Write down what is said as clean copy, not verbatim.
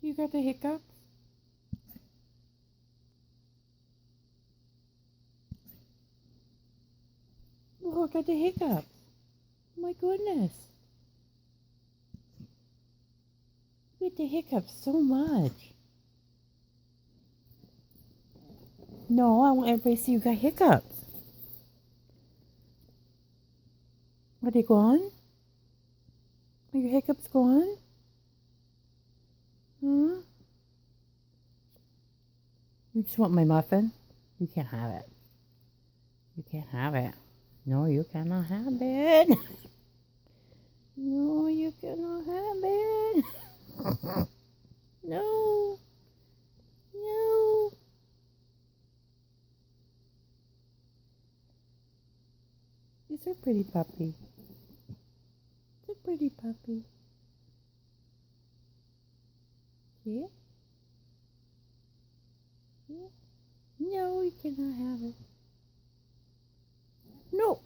You got the hiccups? Look at the hiccups. My goodness. You get the hiccups so much. No, I want everybody to see you got hiccups. Are they gone? Are your hiccups gone? Huh? You just want my muffin? You can't have it. You can't have it. No, you cannot have it. No, you cannot have it. No. No. It's a pretty puppy. It's a pretty puppy. Yeah? Yeah? No, you cannot have it. No.